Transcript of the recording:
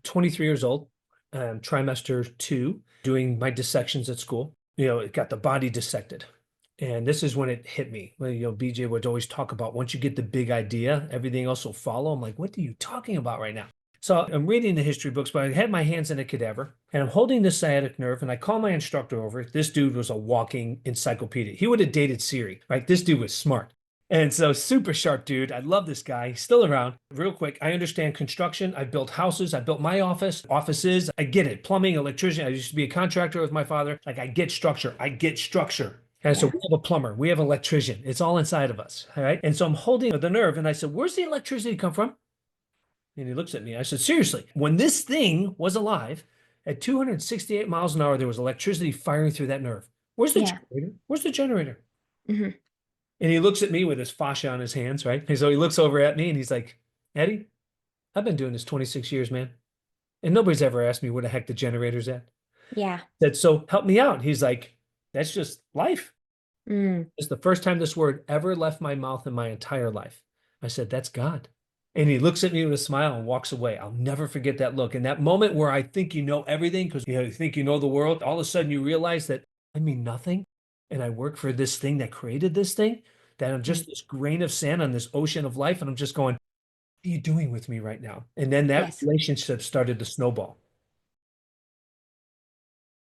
23 years old, trimester 2, doing my dissections at school. It got the body dissected. And this is when it hit me. Well, BJ would always talk about once you get the big idea, everything else will follow. I'm like, what are you talking about right now? So I'm reading the history books, but I had my hands in a cadaver and I'm holding the sciatic nerve. And I call my instructor over. This dude was a walking encyclopedia. He would have dated Siri, right? This dude was smart. And so super sharp dude. I love this guy. He's still around. Real quick, I understand construction. I built houses. I built my offices. I get it. Plumbing, electrician. I used to be a contractor with my father. Like I get structure. I get structure. And so Yeah. we have a plumber. We have an electrician. It's all inside of us. All right. And so I'm holding the nerve and I said, where's the electricity come from? And he looks at me. I said, seriously, when this thing was alive at 268 miles an hour, there was electricity firing through that nerve. Where's the Yeah. generator? Where's the generator? Hmm. And he looks at me with his fascia on his hands, right? And so he looks over at me and he's like, Eddie, I've been doing this 26 years, man. And nobody's ever asked me where the heck the generator's at. Yeah. I said, so help me out. He's like, that's just life. Mm. It's the first time this word ever left my mouth in my entire life. I said, that's God. And he looks at me with a smile and walks away. I'll never forget that look. And that moment where I think you know everything because you think you know the world, all of a sudden you realize that I mean nothing. And I work for this thing that created this thing, that I'm just this grain of sand on this ocean of life. And I'm just going, what are you doing with me right now? And then that Yes. relationship started to snowball.